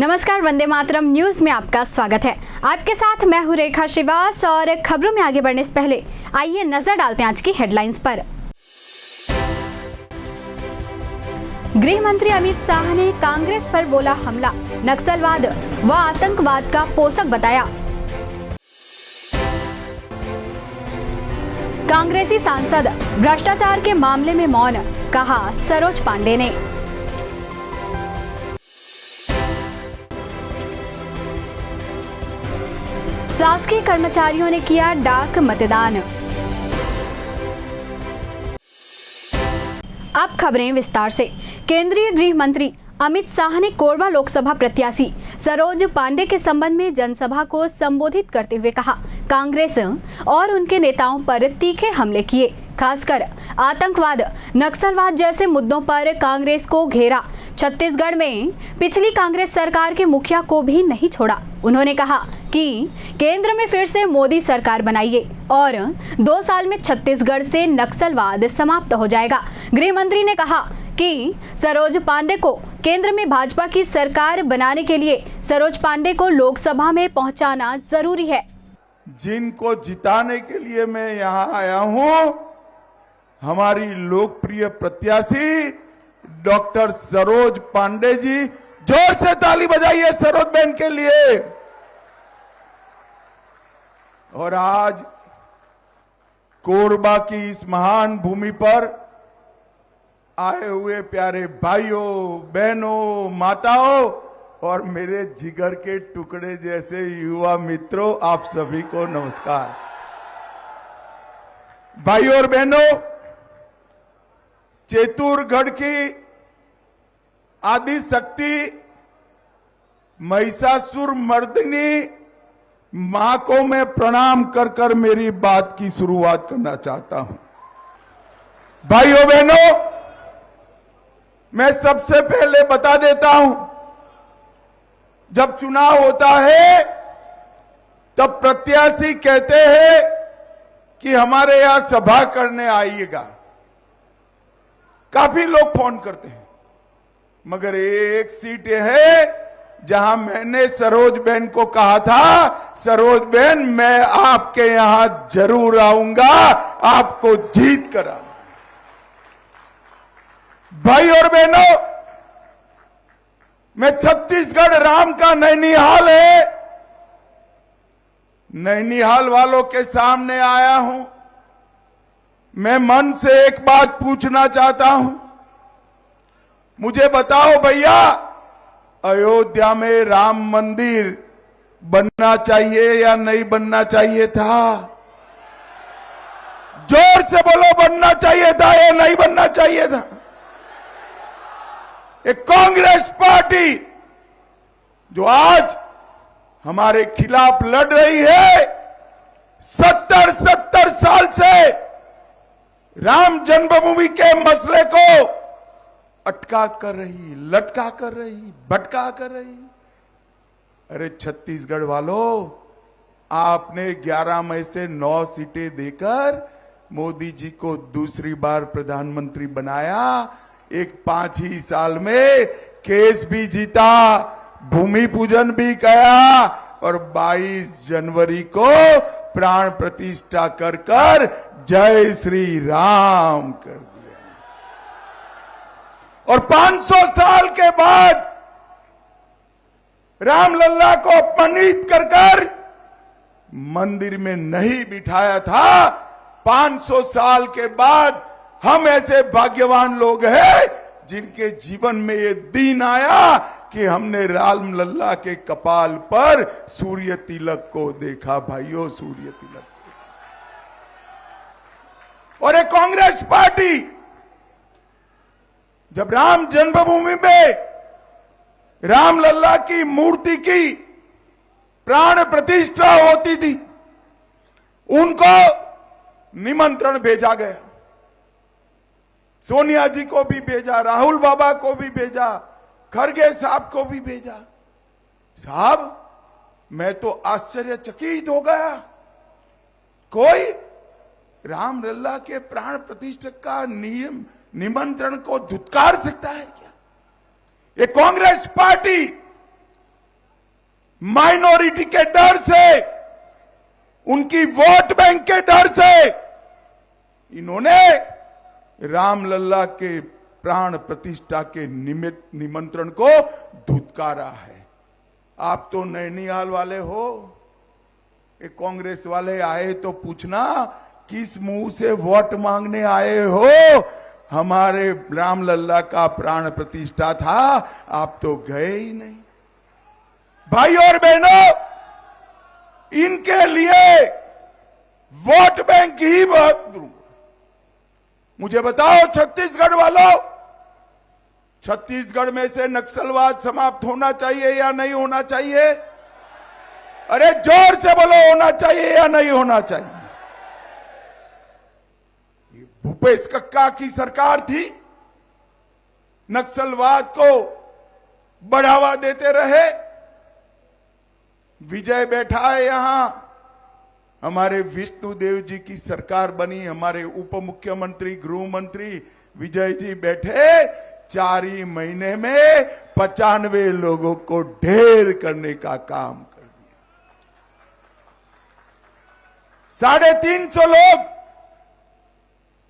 नमस्कार, वंदे मातरम न्यूज में आपका स्वागत है। आपके साथ मैं हूं रेखा श्रीवास और खबरों में आगे बढ़ने से पहले आइए नजर डालते हैं आज की हेडलाइंस पर। गृह मंत्री अमित शाह ने कांग्रेस पर बोला हमला, नक्सलवाद व आतंकवाद का पोषक बताया। कांग्रेसी सांसद भ्रष्टाचार के मामले में मौन, कहा सरोज पांडे ने। शासकीय कर्मचारियों ने किया डाक मतदान। अब खबरें विस्तार से। केंद्रीय गृह मंत्री अमित शाह ने कोरबा लोकसभा प्रत्याशी सरोज पांडे के संबंध में जनसभा को संबोधित करते हुए कहा, कांग्रेस और उनके नेताओं पर तीखे हमले किए, खासकर आतंकवाद, नक्सलवाद जैसे मुद्दों पर कांग्रेस को घेरा। छत्तीसगढ़ में पिछली कांग्रेस सरकार के मुखिया को भी नहीं छोड़ा। उन्होंने कहा कि केंद्र में फिर से मोदी सरकार बनाइए और 2 साल में छत्तीसगढ़ से नक्सलवाद समाप्त हो जाएगा। गृह मंत्री ने कहा कि सरोज पांडे को केंद्र में भाजपा की सरकार बनाने के लिए सरोज पांडे को लोकसभा में पहुंचाना जरूरी है। जिनको जिताने के लिए मैं यहां आया हूं, हमारी लोकप्रिय प्रत्याशी डॉक्टर सरोज पांडे जी। जोर से ताली बजाइए सरोज बहन के लिए। और आज कोरबा की इस महान भूमि पर आए हुए प्यारे भाइयों, बहनों, माताओं और मेरे जिगर के टुकड़े जैसे युवा मित्रों, आप सभी को नमस्कार। भाइयों और बहनों, चेतुरगढ़ की आदि शक्ति महिषासुर मर्दिनी मां को मैं प्रणाम कर कर मेरी बात की शुरुआत करना चाहता हूं। भाइयों बहनों, मैं सबसे पहले बता देता हूं, जब चुनाव होता है तब प्रत्याशी कहते हैं कि हमारे यहां सभा करने आइएगा। काफी लोग फोन करते हैं, मगर एक सीट है जहां मैंने सरोज बहन को कहा था, सरोज बहन मैं आपके यहां जरूर आऊंगा, आपको जीत कर आऊंगा। भाई और बहनों, मैं छत्तीसगढ़ राम का नैनीहाल है, नैनीहाल वालों के सामने आया हूं। मैं मन से एक बात पूछना चाहता हूं, मुझे बताओ भैया, अयोध्या में राम मंदिर बनना चाहिए या नहीं बनना चाहिए था? जोर से बोलो, बनना चाहिए था या नहीं बनना चाहिए था? एक कांग्रेस पार्टी जो आज हमारे खिलाफ लड़ रही है, 70 साल से राम जन्मभूमि के मसले को अटका कर रही, लटका कर रही, भटका कर रही। अरे छत्तीसगढ़ वालों, आपने 11 मई से 9 सीटें देकर मोदी जी को दूसरी बार प्रधानमंत्री बनाया। एक 5 ही साल में केस भी जीता, भूमि पूजन भी किया और 22 जनवरी को प्राण प्रतिष्ठा कर कर जय श्री राम कर दिया। और 500 साल के बाद रामलल्ला को अपमानित कर कर मंदिर में नहीं बिठाया था। 500 साल के बाद हम ऐसे भाग्यवान लोग हैं जिनके जीवन में ये दिन आया कि हमने रामलल्ला के कपाल पर सूर्य तिलक को देखा। भाइयों, सूर्य तिलक। और एक कांग्रेस पार्टी जब राम जन्मभूमि में रामलल्ला की मूर्ति की प्राण प्रतिष्ठा होती थी, उनको निमंत्रण भेजा गया। सोनिया जी को भी भेजा, राहुल बाबा को भी भेजा, खड़गे साहब को भी भेजा। साहब, मैं तो आश्चर्यचकित हो गया। कोई रामलल्ला के प्राण प्रतिष्ठा का निमंत्रण को धुतकार सकता है क्या? ये कांग्रेस पार्टी माइनॉरिटी के डर से, उनकी वोट बैंक के डर से इन्होंने रामलला के प्राण प्रतिष्ठा के निमंत्रण को धुतकारा है। आप तो नैनीताल वाले हो, एक कांग्रेस वाले आए तो पूछना किस मुंह से वोट मांगने आए हो। हमारे रामलला का प्राण प्रतिष्ठा था, आप तो गए ही नहीं। भाई और बहनों, इनके लिए वोट बैंक ही बहुत। मुझे बताओ छत्तीसगढ़ वालों, छत्तीसगढ़ में से नक्सलवाद समाप्त होना चाहिए या नहीं होना चाहिए? अरे जोर से बोलो, होना चाहिए या नहीं होना चाहिए? ये भूपेश कक्का की सरकार थी, नक्सलवाद को बढ़ावा देते रहे। विजय बैठा है यहां, हमारे विष्णुदेव जी की सरकार बनी, हमारे उप मुख्यमंत्री गृह मंत्री विजय जी बैठे, 4 ही महीने में 95 लोगों को ढेर करने का काम कर दिया। 350 लोग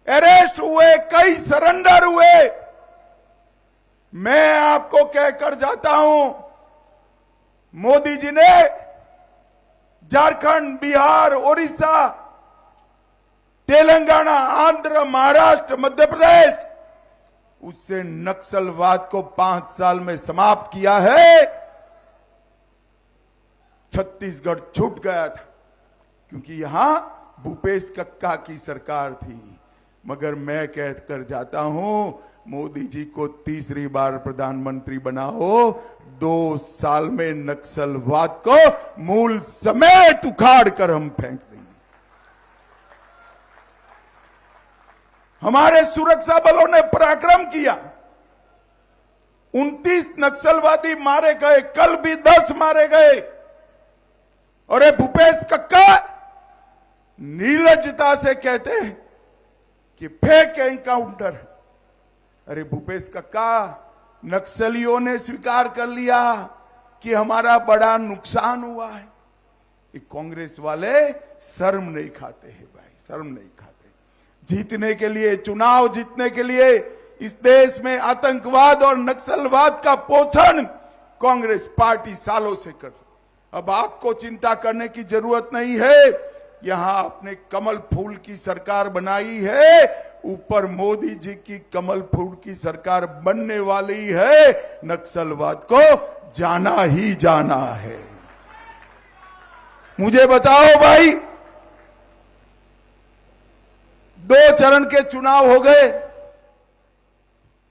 अरेस्ट हुए, कई सरेंडर हुए। मैं आपको कहकर जाता हूं, मोदी जी ने झारखंड, बिहार, उड़ीसा, तेलंगाना, आंध्र, महाराष्ट्र, मध्य प्रदेश, उससे नक्सलवाद को 5 साल में समाप्त किया है। छत्तीसगढ़ छूट गया था क्योंकि यहां भूपेश कक्का की सरकार थी। मगर मैं कहकर जाता हूं, मोदी जी को तीसरी बार प्रधानमंत्री बनाओ, 2 साल में नक्सलवाद को मूल समेत उखाड़ कर हम फेंक देंगे। हमारे सुरक्षा बलों ने पराक्रम किया, 29 नक्सलवादी मारे गए, कल भी 10 मारे गए। और ये भूपेश कक्का नीलजता से कहते हैं कि फेक एनकाउंटर। अरे भूपेश कक्का, नक्सलियों ने स्वीकार कर लिया कि हमारा बड़ा नुकसान हुआ है। ये कांग्रेस वाले शर्म नहीं खाते हैं भाई, शर्म नहीं खाते। जीतने के लिए, चुनाव जीतने के लिए इस देश में आतंकवाद और नक्सलवाद का पोषण कांग्रेस पार्टी सालों से कर। अब आपको चिंता करने की जरूरत नहीं है। यहां आपने कमल फूल की सरकार बनाई है, ऊपर मोदी जी की कमल फूल की सरकार बनने वाली है। नक्सलवाद को जाना ही जाना है। मुझे बताओ भाई, 2 चरण के चुनाव हो गए,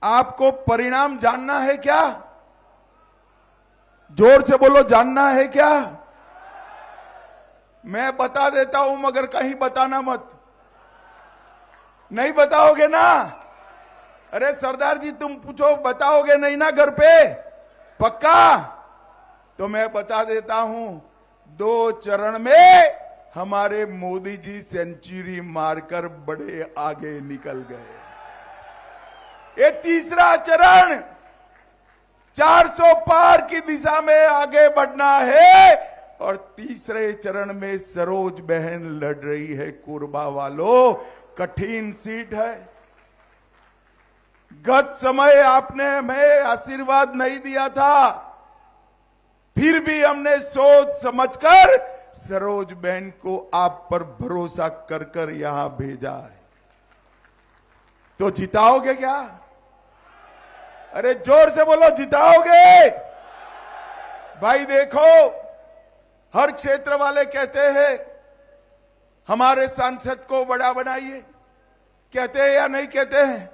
आपको परिणाम जानना है क्या? जोर से बोलो, जानना है क्या? मैं बता देता हूं, मगर कहीं बताना मत। नहीं बताओगे ना? अरे सरदार जी तुम पूछो, बताओगे नहीं ना घर पे? पक्का? तो मैं बता देता हूं, 2 चरण में हमारे मोदी जी सेंचुरी मारकर बड़े आगे निकल गए। ये तीसरा चरण 400 पार की दिशा में आगे बढ़ना है। और तीसरे चरण में सरोज बहन लड़ रही है। कोरबा वालों, कठिन सीट है। गत समय आपने हमें आशीर्वाद नहीं दिया था, फिर भी हमने सोच समझकर सरोज बहन को आप पर भरोसा कर कर यहां भेजा है। तो जिताओगे क्या? अरे जोर से बोलो, जिताओगे? भाई देखो, हर क्षेत्र वाले कहते हैं हमारे सांसद को बड़ा बनाइए, कहते हैं या नहीं कहते हैं?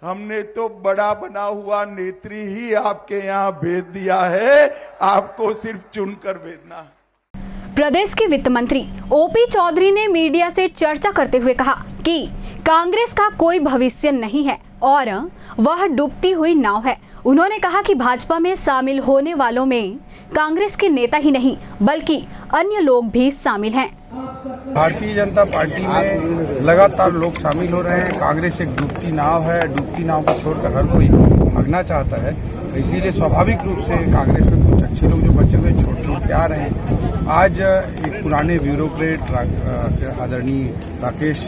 हमने तो बड़ा बना हुआ नेत्री ही आपके यहां भेज दिया है, आपको सिर्फ चुनकर भेजना है। प्रदेश के वित्त मंत्री ओपी चौधरी ने मीडिया से चर्चा करते हुए कहा कि कांग्रेस का कोई भविष्य नहीं है और वह डूबती हुई नाव है। उन्होंने कहा कि भाजपा में शामिल होने वालों में कांग्रेस के नेता ही नहीं बल्कि अन्य लोग भी शामिल हैं। भारतीय जनता पार्टी में लगातार लोग शामिल हो रहे हैं। कांग्रेस एक डूबती नाव है, डूबती नाव को छोड़कर हर कोई भागना चाहता है। इसीलिए स्वाभाविक रूप से कांग्रेस में कुछ अच्छे लोग जो बचे हुए छोड़ के आ रहे हैं। आज एक पुराने ब्यूरोक्रेट आदरणीय राकेश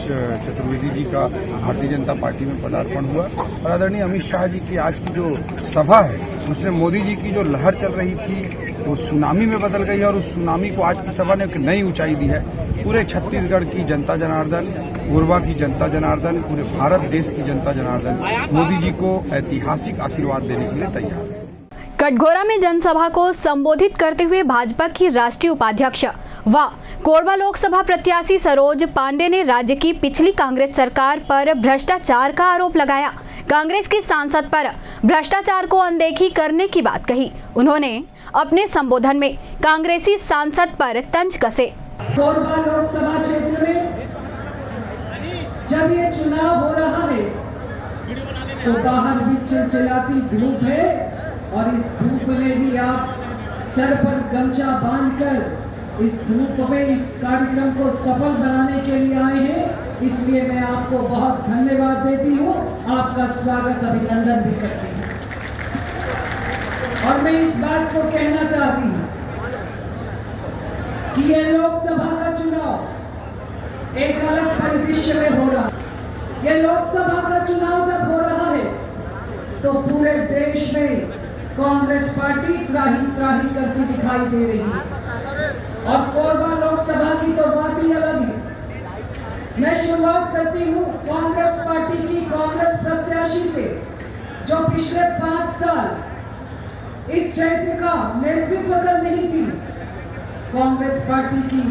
चतुर्वेदी जी का भारतीय जनता पार्टी में पदार्पण हुआ और आदरणीय अमित शाह जी की आज की जो सभा है उसमें मोदी जी की जो लहर चल रही थी वो सुनामी में बदल गई है और उस सुनामी को आज की सभा ने एक नई ऊंचाई दी है। पूरे छत्तीसगढ़ की जनता जनार्दन, कोरबा की जनता जनार्दन, पूरे भारत देश की जनता जनार्दन मोदी जी को ऐतिहासिक आशीर्वाद देने के लिए तैयार है। कटघोरा में जनसभा को संबोधित करते हुए भाजपा की राष्ट्रीय उपाध्यक्ष व कोरबा लोकसभा प्रत्याशी सरोज पांडे ने राज्य की पिछली कांग्रेस सरकार पर भ्रष्टाचार का आरोप लगाया। कांग्रेस की सांसद पर भ्रष्टाचार को अनदेखी करने की बात कही। उन्होंने अपने संबोधन में कांग्रेसी सांसद पर तंज कसे। कोरबा लोकसभा क्षेत्र में जब ये चुनाव हो रहा है तो बाहर भी चिलचिलाती धूप है और इस धूप में भी आप सर पर गमछा बांधकर इस धूप में इस कार्यक्रम को सफल बनाने के लिए आए हैं। इसलिए मैं आपको बहुत धन्यवाद देती हूँ, आपका स्वागत अभिनंदन भी करती हूँ। और मैं इस बात को कहना चाहती हूँ कि ये लोकसभा का चुनाव एक अलग परिदृश्य में हो रहा है। ये लोकसभा का चुनाव जब हो रहा है तो पूरे देश में कांग्रेस पार्टी त्राही त्राही करती दिखाई दे रही है और कोरबा लोकसभा की तो बात ही अलग है। मैं शुरुआत करती हूँ कांग्रेस पार्टी की कांग्रेस प्रत्याशी से जो पिछले 5 साल इस क्षेत्र का नेतृत्व कर रही थी। कांग्रेस पार्टी की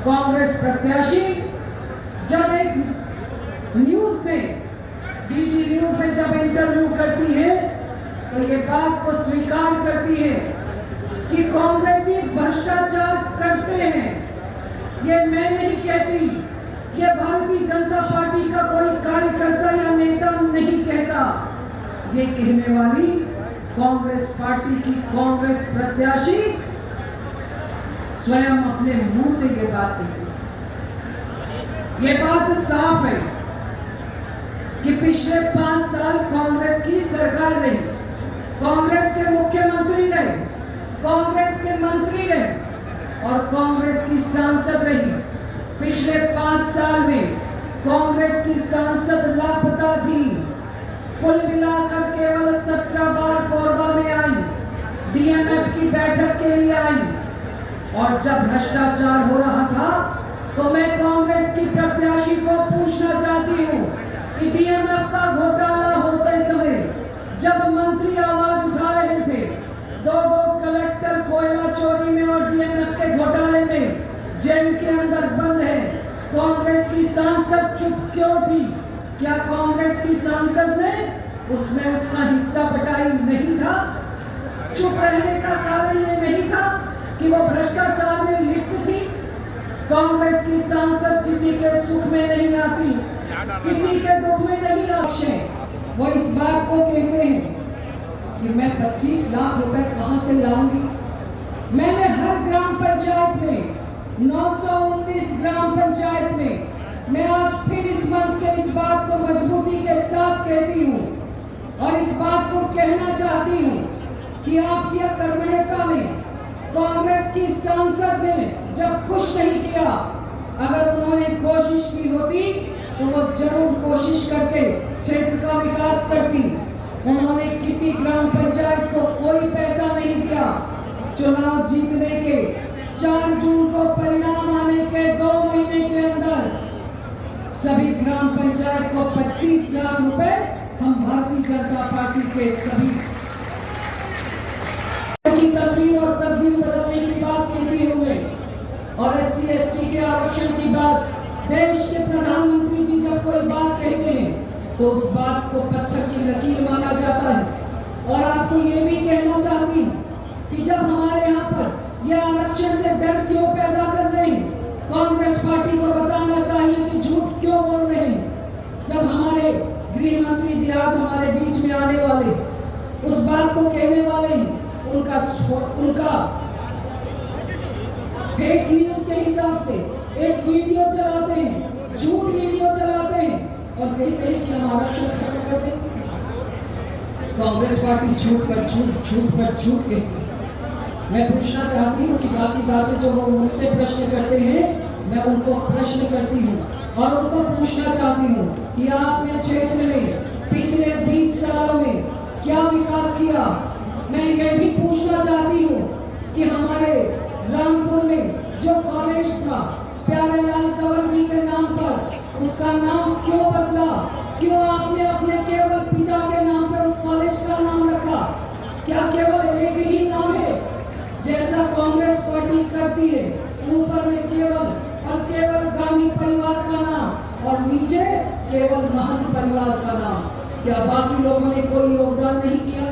कांग्रेस प्रत्याशी जब एक न्यूज में डीडी न्यूज में जब इंटरव्यू करती है तो ये बात को स्वीकार करती है कि कांग्रेसी भ्रष्टाचार करते हैं। ये मैं नहीं कहती, ये भारतीय जनता पार्टी का कोई कार्यकर्ता या नेता नहीं कहता, ये कहने वाली कांग्रेस पार्टी की कांग्रेस प्रत्याशी स्वयं अपने मुंह से ये बात कहती है। ये बात साफ है कि पिछले 5 साल कांग्रेस की सरकार रही, कांग्रेस के मुख्यमंत्री रहे, कांग्रेस के मंत्री रहे और कांग्रेस की सांसद रही। पिछले 5 साल में कांग्रेस की सांसद लापता थी। कुल मिलाकर केवल 17 बार कोरबा में आई, डीएमएफ की बैठक के लिए आई और जब भ्रष्टाचार हो रहा था तो मैं कांग्रेस की प्रत्याशी को पूछना चाहती हूँ कि डीएमएफ का घोटाला होते समय जब मंत्री आवाज उठा रहे थे, 2 कलेक्टर कोयला चोरी में और डीएमएफ के घोटाले में जेल के अंदर बंद है, कांग्रेस की सांसद चुप क्यों थी? क्या कांग्रेस की सांसद ने उसमें उसका हिस्सा बटाई नहीं था? चुप रहने का कारण ये नहीं था कि वो भ्रष्टाचार में लिप्त थी। कांग्रेस की सांसद किसी के सुख में नहीं आती, किसी के दुख में नहीं आती। वो इस बात को कहते हैं कि मैं 25 लाख रुपए कहां से लाऊंगी। मैंने हर ग्राम पंचायत में 919 ग्राम पंचायत में मैं आज फिर इस मंच से इस बात को मजबूती के साथ कहती हूँ और इस बात को कहना चाहती हूँ कि आपकी कर्मण्यता में कांग्रेस की सांसद ने जब कुछ नहीं किया, अगर उन्होंने कोशिश की होती तो वो जरूर कोशिश करके क्षेत्र का विकास करती। उन्होंने किसी ग्राम पंचायत को कोई पैसा नहीं दिया। चुनाव जीतने के 4 जून को परिणाम आने के 2 महीने के अंदर सभी ग्राम पंचायत को 25 लाख रुपए हम भारतीय जनता पार्टी के सभी की तस्वीर और तकदीर बदलने की बात कहते हुए और SC/ST के आरक्षण की बात देश के प्रधानमंत्री जी जब कोई बात कहते हैं तो उस बात को पत्थर की लकीर माना जाता है। और आपको ये भी कहना चाहती हूँ कि जब हमारे यहाँ पर यह आरक्षण से डर क्यों पैदा कर रहे हैं, कांग्रेस पार्टी को बताना चाहिए कि झूठ क्यों बोल रहे हैं। जब हमारे गृह मंत्री जी आज हमारे बीच में आने वाले उस बात को कहने वाले हैं, उनका फेक न्यूज के हिसाब से एक वीडियो चलाते हैं, झूठ वीडियो चलाते हैं और कहते हैं कि हम आरक्षण खत्म कर दें। कांग्रेस पार्टी झूठ पर झूठ कहती है। मैं पूछना चाहती हूँ कि बाकी बातें जो वो मुझसे प्रश्न करते हैं, मैं उनको प्रश्न करती हूँ और उनको पूछना चाहती हूँ कि आपने क्षेत्र में पिछले 20 सालों में क्या विकास किया। मैं ये भी पूछना चाहती हूँ कि हमारे रामपुर में जो कॉलेज था प्यारेलाल कंवर जी के नाम पर, उसका नाम क्यों बदला? क्यों आपने अपने केवल पिता के नाम पर उस कॉलेज का नाम रखा? क्या केवल एक ही नाम है जैसा कांग्रेस पार्टी करती है, ऊपर में केवल और केवल गांधी परिवार का नाम और नीचे केवल महंत परिवार का नाम? क्या बाकी लोगों ने कोई योगदान नहीं किया?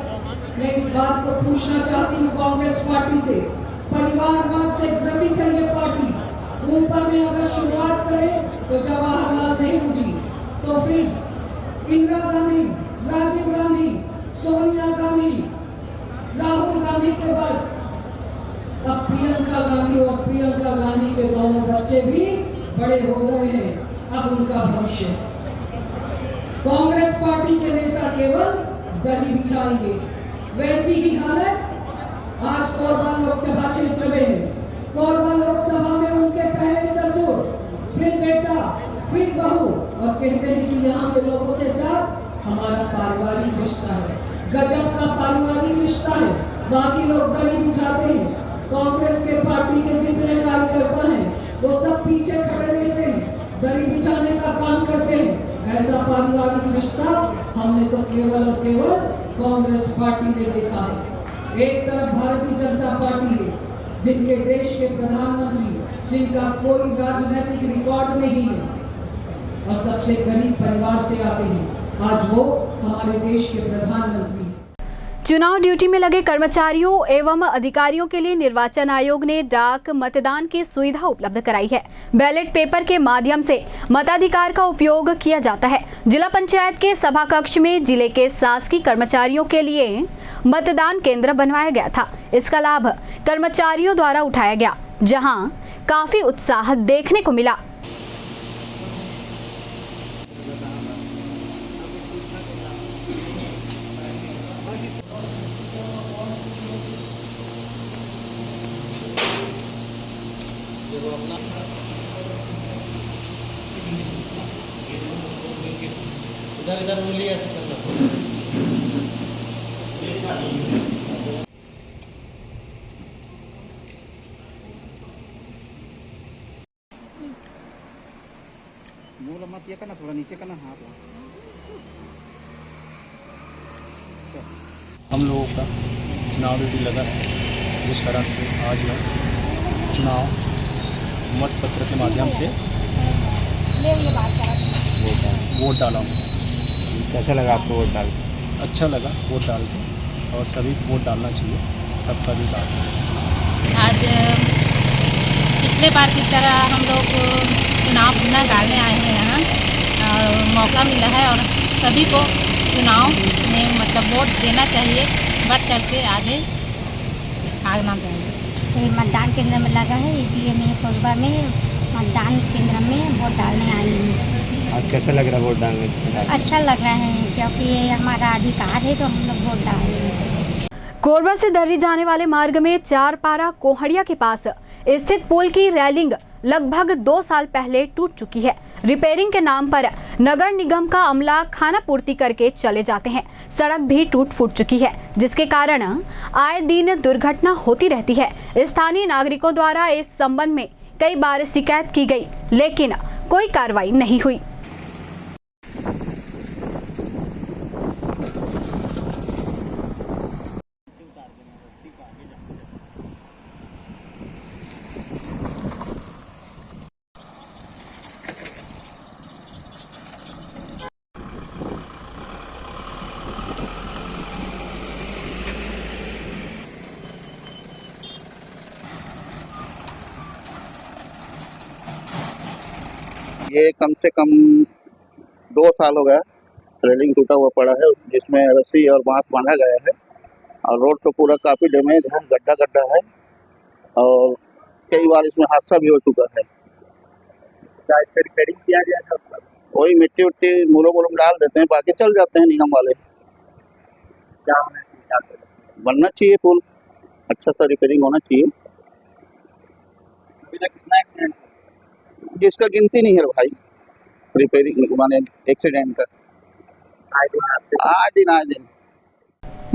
मैं इस बात को पूछना चाहती हूँ कांग्रेस पार्टी से। परिवारवाद से ग्रसित है ये पार्टी। ऊपर में अगर शुरुआत करें तो जवाहरलाल नेहरू जी, तो फिर इंदिरा गांधी, राजीव गांधी, सोनिया गांधी, राहुल गांधी के बाद अब प्रियंका गांधी, और प्रियंका गांधी के दोनों बच्चे भी बड़े हो गए हैं। अब उनका भविष्य, कांग्रेस पार्टी के नेता केवल दली बिछाएंगे। वैसी ही हालत आज कोरबा लोकसभा क्षेत्र में है। कोरबा लोकसभा में उनके पहले ससुर, फिर बेटा, फिर बहू, और कहते हैं कि यहाँ के लोगों के साथ हमारा पारिवारिक रिश्ता है। गजब का पारिवारिक रिश्ता है। बाकी लोग दली बिछाते हैं। कांग्रेस के पार्टी के जितने कार्यकर्ता हैं वो सब पीछे खड़े रहते हैं, दली बिछाने का काम करते हैं। ऐसा पारिवारिक रिश्ता हमने तो केवल और केवल कांग्रेस पार्टी ने देखा है। एक तरफ भारतीय जनता पार्टी है, जिनके देश के प्रधानमंत्री, जिनका कोई राजनीतिक रिकॉर्ड नहीं है और सबसे गरीब परिवार से आते हैं, आज वो हमारे देश के प्रधानमंत्री। चुनाव ड्यूटी में लगे कर्मचारियों एवं अधिकारियों के लिए निर्वाचन आयोग ने डाक मतदान की सुविधा उपलब्ध कराई है। बैलेट पेपर के माध्यम से मताधिकार का उपयोग किया जाता है। जिला पंचायत के सभा कक्ष में जिले के शासकीय कर्मचारियों के लिए मतदान केंद्र बनवाया गया था। इसका लाभ कर्मचारियों द्वारा उठाया गया, जहां काफी उत्साह देखने को मिला। इधर उंगली ऐसे कर लो। मुंह मत ये करना, थोड़ा नीचे करना हाथ। हम लोगों का चुनाव ड्यूटी लगा है, जिस कारण से आज मैं चुनाव मत पत्र के माध्यम से वोट डाला हूँ। कैसा लगा आपको वोट डाल? अच्छा लगा वोट डाल के, और सभी को वोट डालना चाहिए, सबका अधिकार है। आज पिछले बार की तरह हम लोग चुनाव अपना डालने आए हैं यहाँ, और मौका मिला है और सभी को चुनाव में मतलब वोट देना चाहिए, बढ़ चढ़ के आगे आना चाहिए। ये मतदान केंद्र में लगा है, इसलिए मैं कोरबा में मतदान केंद्र में वोट डालने आई हूँ। आज कैसा लग रहा है वोट डालने? अच्छा लग रहा है, क्योंकि ये हमारा अधिकार है, तो हम लोग वोट डाल रहे हैं। कोरबा से दर्री जाने वाले मार्ग में चारपारा कोहड़िया के पास स्थित पुल की रेलिंग लगभग 2 साल पहले टूट चुकी है। रिपेयरिंग के नाम पर नगर निगम का अमला खाना पूर्ति करके चले जाते हैं। सड़क भी टूट फूट चुकी है, जिसके कारण आए दिन दुर्घटना होती रहती है। स्थानीय नागरिकों द्वारा इस संबंध में कई बार शिकायत की गई, लेकिन कोई कार्रवाई नहीं हुई। ये कम से कम 2 साल हो गया रेलिंग टूटा हुआ पड़ा है, जिसमें रस्सी और बांस बांधा गया है, और रोड तो पूरा काफ़ी डैमेज है, गड्ढा गड्ढा है, और कई बार इसमें हादसा भी हो चुका है। क्या इस पर रिपेयरिंग किया गया था? वही मिट्टी उट्टी मुलम डाल देते हैं, बाकी चल जाते हैं निगम वाले। क्या होना चाहिए आपको? बनना चाहिए पुल, अच्छा सा रिपेयरिंग होना चाहिए। अभी तक कितना एक्सीडेंट हुआ? जिसका गिनती नहीं है भाई, रिपेयरिंग माने एक्सीडेंट का आए दिन आपसे आए दिन।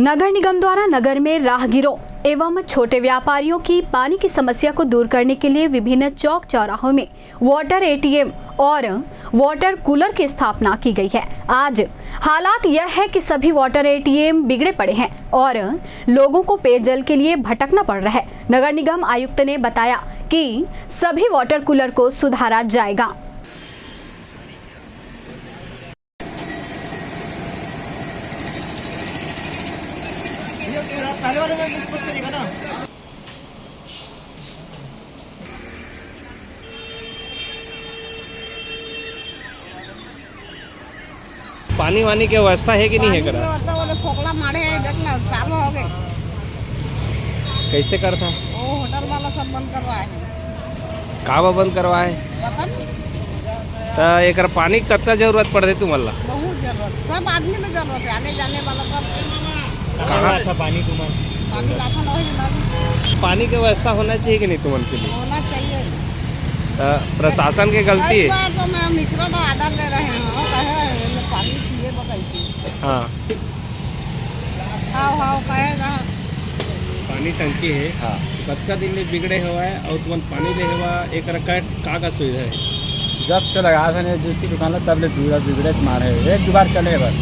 नगर निगम द्वारा नगर में राहगीरों एवं छोटे व्यापारियों की पानी की समस्या को दूर करने के लिए विभिन्न चौक चौराहों में वाटर एटीएम और वाटर कूलर की स्थापना की गई है। आज हालात यह है कि सभी वाटर एटीएम बिगड़े पड़े हैं और लोगों को पेयजल के लिए भटकना पड़ रहा है। नगर निगम आयुक्त ने बताया कि सभी वाटर कूलर को सुधारा जाएगा। पहले वाले में मिक्स मत करिएगा ना। पानी वानी की व्यवस्था है कि नहीं है करा? फोकला मारे देखना साल हो गए। कैसे करता? वो होटल वाला सब बंद करवा है। कावा बंद करवा है? पता नहीं, तो एक पानी कितना जरूरत पड़े तुम्हारा? बहुत जरूरत, सब आदमी में जरूरत है, आने जाने वाला सब। कहाँ था पानी तुम्हारा? पानी लाखों नहीं, पानी की व्यवस्था होना चाहिए कि नहीं तुम्हारे के लिए? होना चाहिए। प्रशासन की गलती है। तो मैं मित्रों को आर्डर ले रहे हैं, कहे पानी पिए बताइए। हाँ, हाँ कहेगा पानी टंकी है। हाँ, कतका दिन में बिगड़े हुआ है और तुम पानी ले हुआ एक रखा का सुविधा है? जब से लगाया था नहीं जिसकी दुकान है तब ले बिगड़े मारे एक दो बार चले बस।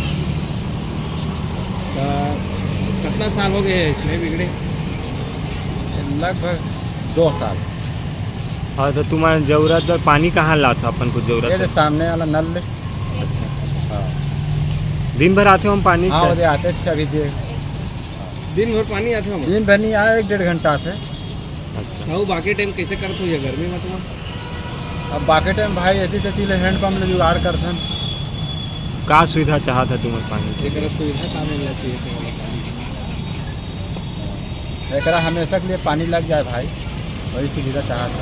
कितना साल हो गए इसमें बिगड़े? लगभग 2 साल। हाँ, तो तुम्हारी जरूरत है पानी कहाँ ला था अपन को जरूरत? ये सामने वाला नल ले। अच्छा, हाँ, दिन भर आते हो हम पानी? हाँ वो आते 6 बजे। दिन भर पानी आते हो? दिन भर नहीं आया, 1-1.5 घंटा से। अच्छा, वो बाकी टाइम कैसे करते हो ये गर्मी में तुम? अब बाकी टाइम भाई ऐसी तैसी हैंड पंप में जुगाड़ करते का सुविधा चाहता तुम्हारे पानी? एक सुविधा कहाँ मिलना चाहिए तुम्हारा पानी? एक हमेशा के लिए पानी लग जाए भाई, वही सुविधा चाहता।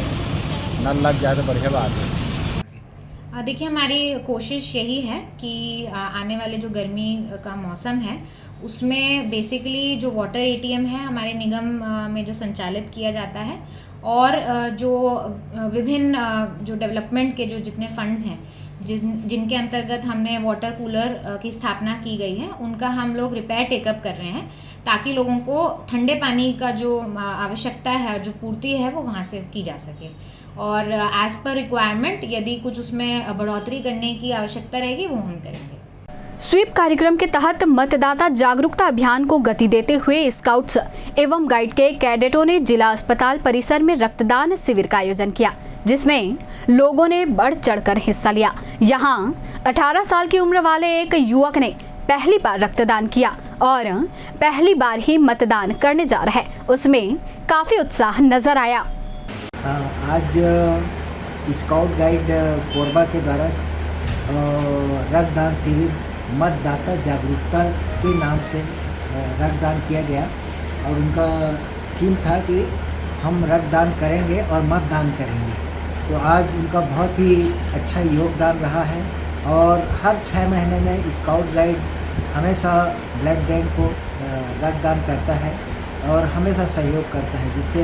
नल लग जाए तो बढ़िया बात है। देखिए, हमारी कोशिश यही है कि आने वाले जो गर्मी का मौसम है उसमें बेसिकली जो वाटर एटीएम है हमारे निगम में जो संचालित किया जाता है और जो विभिन्न जो डेवलपमेंट के जो जितने फंड्स हैं जिनके अंतर्गत हमने वाटर कूलर की स्थापना की गई है उनका हम लोग रिपेयर टेकअप कर रहे हैं ताकि लोगों को ठंडे पानी का जो आवश्यकता है जो पूर्ति है वो वहाँ से की जा सके और एज़ पर रिक्वायरमेंट यदि कुछ उसमें बढ़ोतरी करने की आवश्यकता रहेगी वो हम करेंगे। स्वीप कार्यक्रम के तहत मतदाता जागरूकता अभियान को गति देते हुए स्काउट्स एवं गाइड के कैडेटों ने जिला अस्पताल परिसर में रक्तदान शिविर का आयोजन किया जिसमें लोगों ने बढ़ चढ़कर हिस्सा लिया। यहाँ 18 साल की उम्र वाले एक युवक ने पहली बार रक्तदान किया और पहली बार ही मतदान करने जा रहा है, उसमें काफी उत्साह नजर आया। आज स्काउट गाइड कोरबा के द्वारा रक्तदान शिविर मतदाता जागरूकता के नाम से रक्तदान किया गया और उनका थीम था कि हम रक्तदान करेंगे और मतदान करेंगे। तो आज उनका बहुत ही अच्छा योगदान रहा है और हर 6 महीने में स्काउट गाइड हमेशा ब्लड बैंक को रक्तदान करता है और हमेशा सहयोग करता है जिससे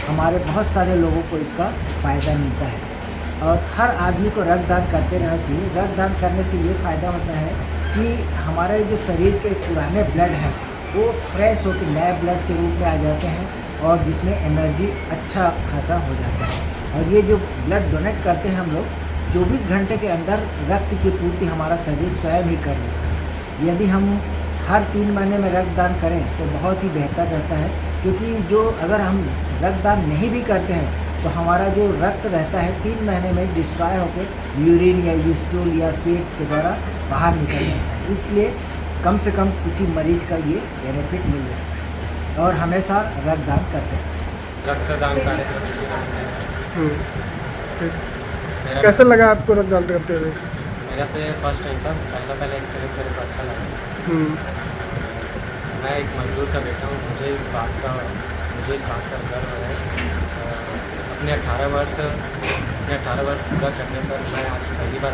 हमारे बहुत सारे लोगों को इसका फ़ायदा मिलता है और हर आदमी को रक्तदान करते रहना चाहिए। रक्तदान करने से ये फ़ायदा होता है कि हमारे जो शरीर के पुराने ब्लड हैं वो फ्रेश होकर नए ब्लड के रूप में आ जाते हैं और जिसमें एनर्जी अच्छा खासा हो जाता है। और ये जो ब्लड डोनेट करते हैं हम लोग 24 घंटे के अंदर रक्त की पूर्ति हमारा शरीर स्वयं ही कर लेता है। यदि हम हर 3 महीने में रक्तदान करें तो बहुत ही बेहतर रहता है क्योंकि जो अगर हम रक्तदान नहीं भी करते हैं तो हमारा जो रक्त रहता है 3 महीने में डिस्ट्रॉय होकर यूरिन या यूस्टूल या स्वेट के द्वारा बाहर निकल जाता है। इसलिए कम से कम किसी मरीज का ये बेनिफिट मिल जाता है और हमेशा रक्तदान करते हैं। रक्तदान कैसा लगा आपको रक्तदान करते हुए? मेरा तो ये फर्स्ट टाइम था, पहला एक्सपीरियंस मेरे को अच्छा लगा। मैं एक मजदूर का बेटा हूँ, मुझे इस बात का गर्व है। अपने 18 वर्ष पूरा करने पर मैं आज पहली बार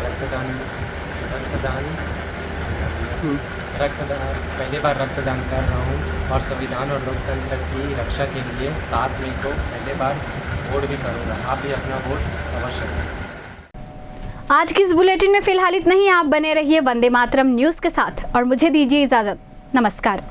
पहली बार रक्तदान कर रहा हूँ और संविधान और लोकतंत्र की रक्षा के लिए 7 मई को पहली बार वोट भी करूँगा। आप भी अपना वोट अवश्य करें। आज की इस बुलेटिन में फिलहाल इतना ही। आप बने रहिए वंदे मातरम न्यूज़ के साथ और मुझे दीजिए इजाज़त। नमस्कार।